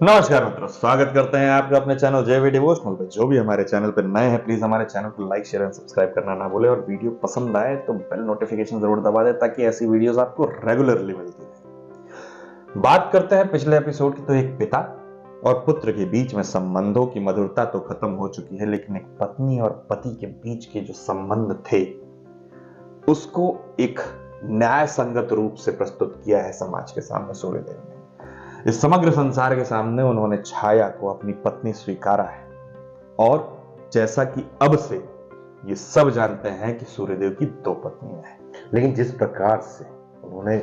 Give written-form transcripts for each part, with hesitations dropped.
नमस्कार मित्रों, स्वागत करते हैं आपका अपने चैनल जेवी डिवोशनल पे। जो भी हमारे चैनल पे नए हैं प्लीज हमारे चैनल को लाइक शेयर एंड सब्सक्राइब करना ना भूले, और वीडियो पसंद आए तो बेल नोटिफिकेशन जरूर दबा दें ताकि ऐसी वीडियोस आपको रेगुलरली मिलती रहे। बात करते हैं पिछले एपिसोड की। तो एक पिता और पुत्र के बीच में संबंधों की मधुरता तो खत्म हो चुकी है, लेकिन एक पत्नी और पति के बीच के जो संबंध थे उसको एक न्याय संगत रूप से प्रस्तुत किया है समाज के सामने सूर्यदेव ने। इस समग्र संसार के सामने उन्होंने छाया को अपनी पत्नी स्वीकारा है, और जैसा कि अब से ये सब जानते हैं कि सूर्यदेव की 2 पत्नियां हैं। लेकिन जिस प्रकार से उन्होंने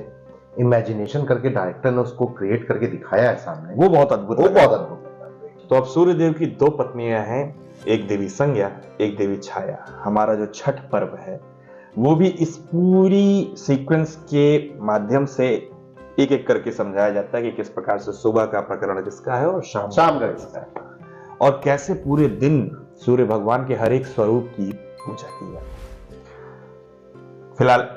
इमेजिनेशन करके डायरेक्टर ने उसको क्रिएट करके दिखाया है सामने, वो बहुत अद्भुत वो लगा। बहुत अद्भुत। तो अब सूर्यदेव की 2 पत्नियां हैं, एक देवी संज्ञा, एक देवी छाया। हमारा जो छठ पर्व है वो भी इस पूरी सीक्वेंस के माध्यम से एक एक करके समझाया जाता है कि किस प्रकार से सुबह का प्रकरण किसका है और शाम का किसका है, और कैसे पूरे दिन सूर्य भगवान के हर एक स्वरूप की पूजा की जाती है। फिलहाल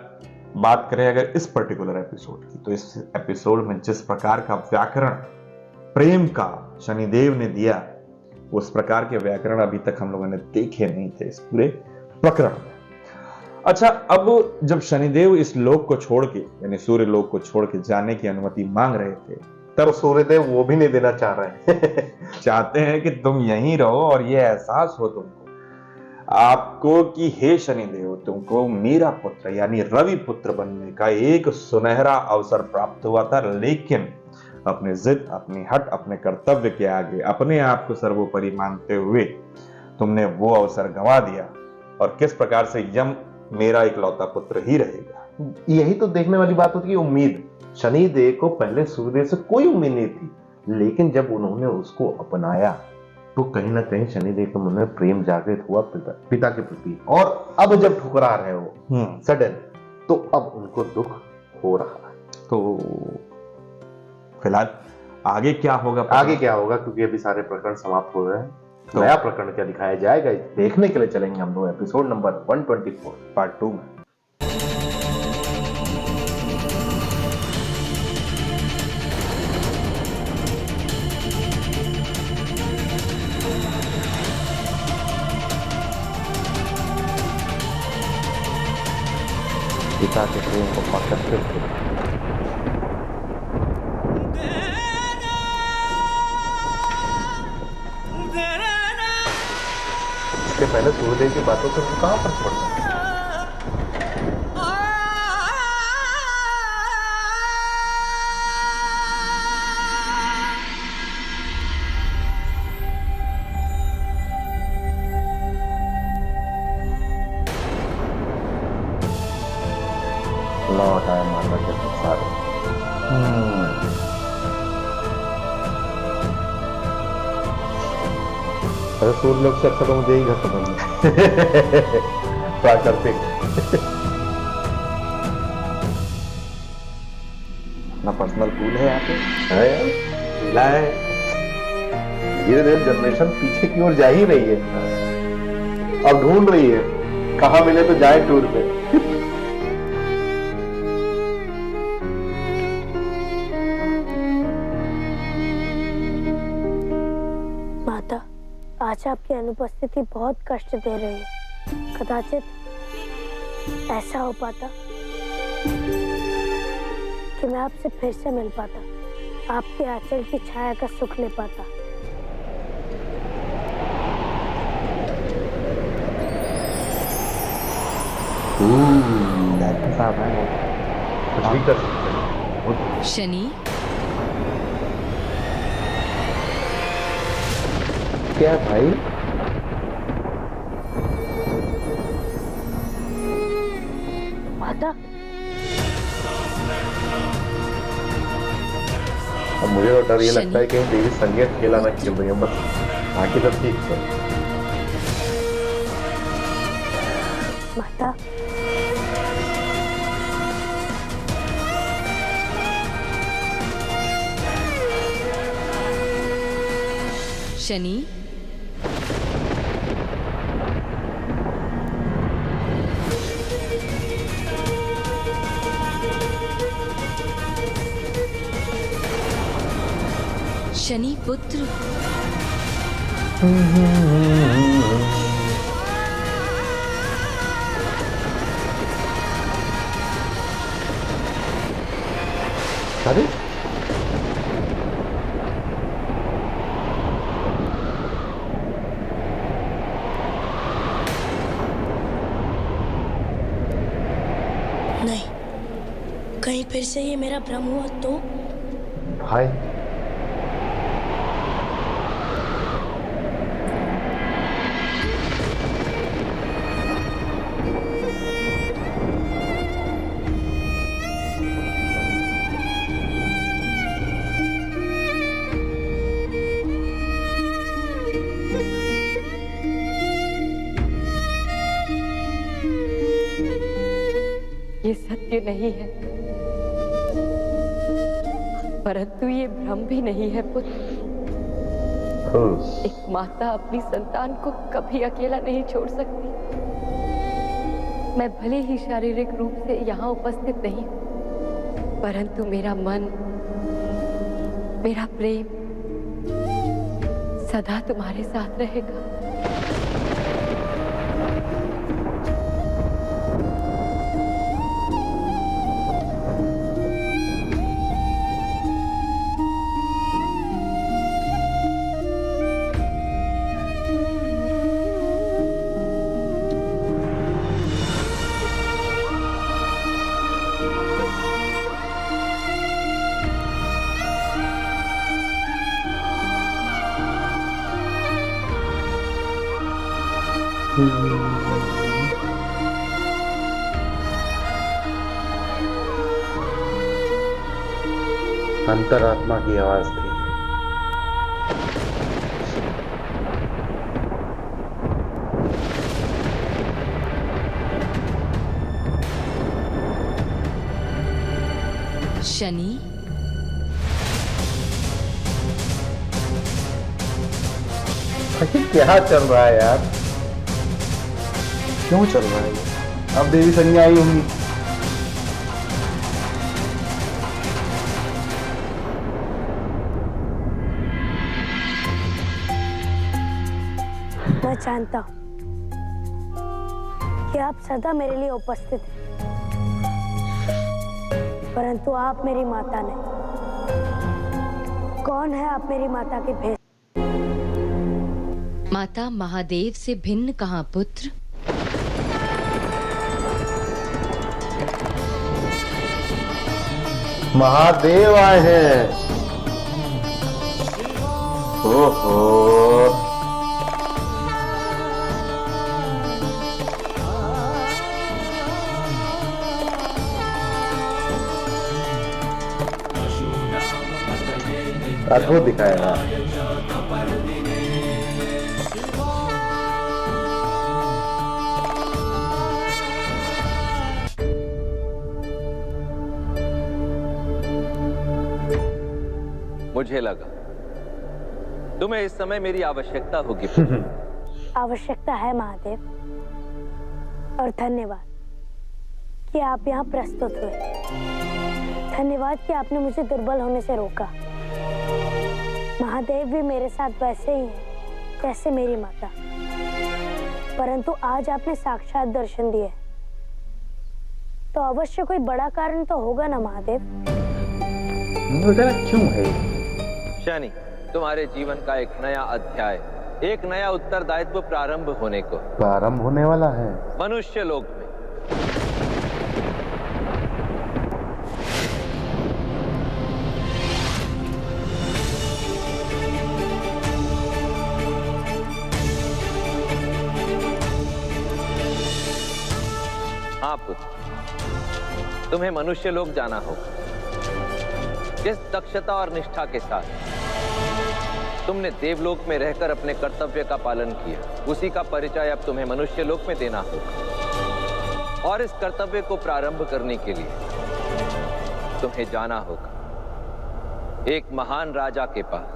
बात करें अगर इस पर्टिकुलर एपिसोड की, तो इस एपिसोड में जिस प्रकार का व्याकरण प्रेम का शनिदेव ने दिया, उस प्रकार के व्याकरण अभी तक हम लोगों ने देखे नहीं थे इस पूरे प्रकरण में। अच्छा, अब जब शनिदेव इस लोक को छोड़ के, यानी सूर्य लोक को छोड़ के जाने की अनुमति मांग रहे थे, तब सूर्यदेव वो भी नहीं देना चाह रहे हैं। चाहते हैं कि तुम यहीं रहो और ये एहसास हो तुमको आपको कि हे शनिदेव, तुमको मेरा पुत्र यानी रवि पुत्र बनने का एक सुनहरा अवसर प्राप्त हुआ था, लेकिन अपनी जिद, अपनी हट, अपने कर्तव्य के आगे अपने आप को सर्वोपरि मानते हुए तुमने वो अवसर गंवा दिया, और किस प्रकार से यम मेरा इकलौता पुत्र ही रहेगा। यही तो देखने वाली बात होती है, उम्मीद। शनिदेव को पहले सूर्यदेव से कोई उम्मीद नहीं थी, लेकिन जब उन्होंने उसको अपनाया तो कहीं ना कहीं शनिदेव के मन में प्रेम जागृत हुआ पिता के प्रति। और अब जब ठुकरा रहे हो सडन, तो अब उनको दुख हो रहा है। तो फिलहाल आगे क्या होगा, क्योंकि अभी सारे प्रकरण समाप्त हो रहे हैं। तो नया प्रकरण क्या दिखाया जाएगा, देखने के लिए चलेंगे हम लोग एपिसोड नंबर 124 पार्ट 2 में। पिता के प्रेम को पकड़ते थे। इसके पहले सूर्यदेव की बातों से तो कहां फर्क पड़ता है। लौट आया मानव के संसार में। सूर्य लोग से अच्छा तो मुझे ही घर पसंद है। प्राकृतिक। अपना पर्सनल पूल है यहाँ पे, है। धीरे धीरे जनरेशन पीछे की ओर जा ही रही है। अब ढूंढ रही है कहाँ मिले तो जाए टूर पे। माता, आज आपकी अनुपस्थिति बहुत कष्ट दे रही है। कदाचित ऐसा हो पाता कि मैं आपसे फिर से मिल पाता, आपके आंचल की छाया का सुख ले पाता। कुछ भी कर सकते हैं। शनि, क्या भाई? माता, अब मुझे तो डर ये लगता है कि देवी संगीत खेला ना खेल रही है, बस बाकी तो ठीक है। माता, शनि, शनि पुत्र। अरे नहीं, कहीं फिर से ये मेरा भ्रम हुआ तो? भाई ये सत्य नहीं है, परंतु ये भ्रम भी नहीं है पुत्र। एक माता अपनी संतान को कभी अकेला नहीं छोड़ सकती। मैं भले ही शारीरिक रूप से यहाँ उपस्थित नहीं हूँ, परंतु मेरा मन, मेरा प्रेम सदा तुम्हारे साथ रहेगा। अंतरात्मा की आवाज थी। शनि, आखिर क्या चल रहा है यार? क्यों चल रहा है ये? अब देवी संज्ञा आई होंगी। मैं जानता हूँ कि आप सदा मेरे लिए उपस्थित हैं, परंतु आप मेरी माता नहीं। कौन है आप मेरी माता के भेष? माता महादेव से भिन्न कहाँ पुत्र? महादेव आए हैं। ओहो, अद्भुत दिखाएगा। मुझे लगा तुम्हें इस समय मेरी आवश्यकता होगी। आवश्यकता है महादेव, और धन्यवाद कि आप यहाँ प्रस्तुत हुए। धन्यवाद कि आपने मुझे दुर्बल होने से रोका। महादेव भी मेरे साथ वैसे ही हैं जैसे मेरी माता, परंतु आज आपने साक्षात दर्शन दिए, तो अवश्य कोई बड़ा कारण तो होगा ना महादेव? क्यों है? शनि, तुम्हारे जीवन का एक नया अध्याय, एक नया उत्तरदायित्व प्रारंभ होने वाला है मनुष्य लोक में। हाँ पुत्र, तुम्हें मनुष्य लोक जाना होगा। जिस दक्षता और निष्ठा के साथ तुमने देवलोक में रहकर अपने कर्तव्य का पालन किया, उसी का परिचय अब तुम्हें मनुष्य लोक में देना होगा। और इस कर्तव्य को प्रारंभ करने के लिए तुम्हें जाना होगा एक महान राजा के पास।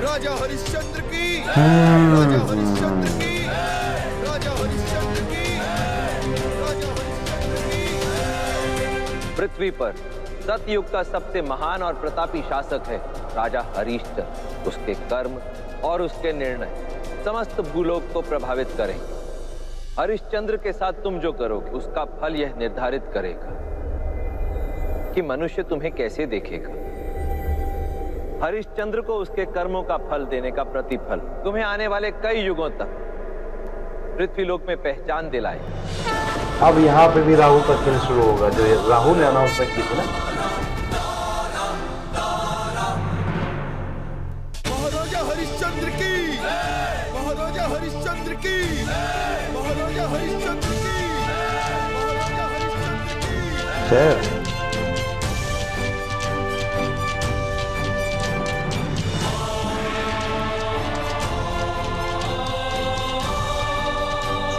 राजा हरिश्चंद्र की, राजा हरिश्चंद्र की, राजा हरिश्चंद्र की, राजा हरिश्चंद्र की। पृथ्वी पर सतयुग का सबसे महान और प्रतापी शासक है राजा हरिश्चंद्र। उसके कर्म और उसके निर्णय समस्त भूलोक को प्रभावित करेंगे। हरिश्चंद्र के साथ तुम जो करोगे उसका फल यह निर्धारित करेगा कि मनुष्य तुम्हें कैसे देखेगा। हरिश्चंद्र को उसके कर्मों का फल देने का प्रतिफल तुम्हें आने वाले कई युगों तक पृथ्वीलोक में पहचान दिलाए। अब यहाँ पे भी राहु का खेल शुरू होगा, जो राहु ने अनाउंसमेंट की थी ना। महाराजा हरिश्चंद्र की, महाराजा हरिश्चंद्र की, महाराजा हरिश्चंद्र की, महाराजा हरिश्चंद्र की। जय।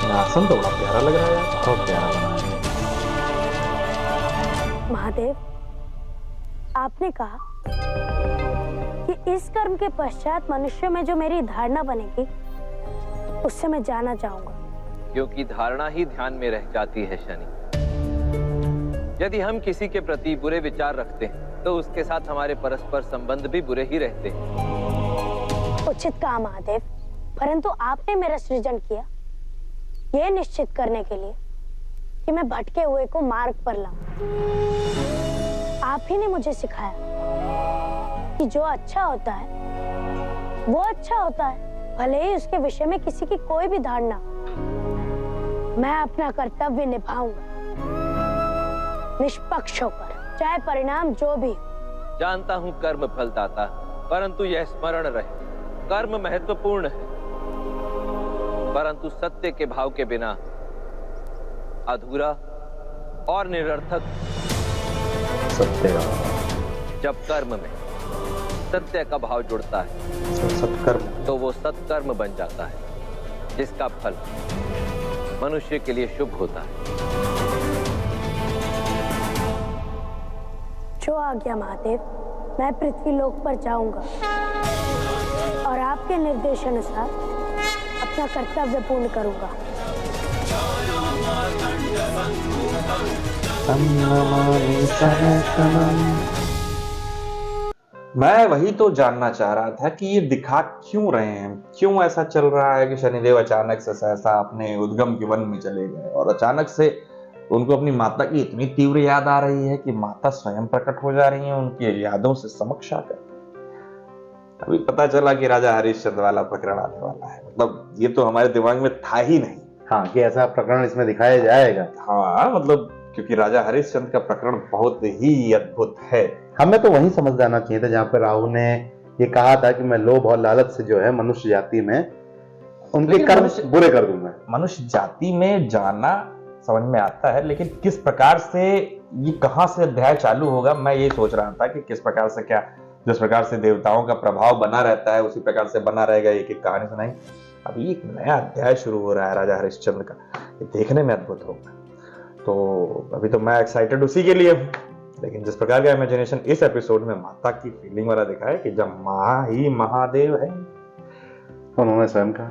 सिंहासन तो बड़ा प्यारा लग रहा है यार, बहुत प्यारा बना है। महादेव, आपने कहा कि इस कर्म के पश्चात मनुष्य में जो मेरी धारणा बनेगी उससे मैं जाना चाहूंगा। क्योंकि धारणा ही ध्यान में रह जाती है शनि। यदि हम किसी के प्रति बुरे विचार रखते हैं तो उसके साथ हमारे परस्पर संबंध भी बुरे ही रहते हैं। उचित कहा महादेव, परंतु आपने मेरा सृजन किया यह निश्चित करने के लिए कि मैं भटके हुए को मार्ग पर लाऊं। आप ही ने मुझे सिखाया कि जो अच्छा होता है वो अच्छा होता है, भले ही उसके विषय में किसी की कोई भी धारणा हो। मैं अपना कर्तव्य निभाऊंगा निष्पक्ष होकर, चाहे परिणाम जो भी हो। जानता हूं कर्म फलदाता, परंतु यह स्मरण रहे कर्म महत्वपूर्ण है, परंतु सत्य के भाव के बिना अधूरा और निरर्थक। सत्य जब कर्म में सत्य का भाव जुड़ता है सत्कर्म तो वो सत्कर्म बन जाता है, जिसका फल मनुष्य के लिए शुभ होता है। जो आज्ञा महादेव, मैं पृथ्वी लोक पर जाऊंगा और आपके निर्देशानुसार अपना कर्तव्य पूर्ण करूंगा। मैं वही तो जानना चाह रहा था कि ये दिखा क्यों रहे हैं, क्यों ऐसा चल रहा है कि शनिदेव अचानक से सहसा अपने उद्गम के वन में चले गए और अचानक से उनको अपनी माता की इतनी तीव्र याद आ रही है कि माता स्वयं प्रकट हो जा रही है उनकी यादों से समक्ष आकर। अभी पता चला कि राजा हरिश्चंद्र वाला प्रकरण आने वाला है, मतलब ये तो हमारे दिमाग में था ही नहीं। हाँ, कि ऐसा प्रकरण इसमें दिखाया जाएगा। हाँ, मतलब क्योंकि राजा हरिश्चंद्र का प्रकरण बहुत ही अद्भुत है। हमें तो वहीं समझ जाना चाहिए था जहाँ पे राहु ने ये कहा था कि मैं लोभ और लालच से जो है मनुष्य जाति में उनके कर्म बुरे कर दूंगा। मनुष्य जाति में जाना समझ में आता है, लेकिन किस प्रकार से ये कहां से अध्याय चालू होगा, मैं ये सोच रहा था कि किस प्रकार से, क्या जिस प्रकार से देवताओं का प्रभाव बना रहता है उसी प्रकार से बना रहेगा। एक एक कहानी सुनाई। अभी एक नया अध्याय शुरू हो रहा है राजा हरिश्चंद्र का, ये देखने में अद्भुत होगा। तो अभी तो मैं एक्साइटेड उसी के लिए हूँ, लेकिन जिस प्रकार का इमेजिनेशन इस एपिसोड में माता की फीलिंग वाला दिखा है कि जब माँ ही महादेव है, उन्होंने स्वयं कहा,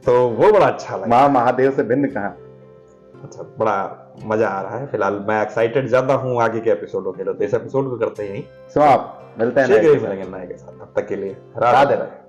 तो वो बड़ा अच्छा लगा। माँ महादेव से भिन्न कहा। अच्छा, बड़ा मजा आ रहा है। फिलहाल मैं एक्साइटेड ज्यादा हूँ आगे के एपिसोडों के लिए, तो इस एपिसोड को करते ही सो आप मिलते हैं शीघ्र ही मिलेंगे नए के साथ। तब तक के लिए राधे राधे।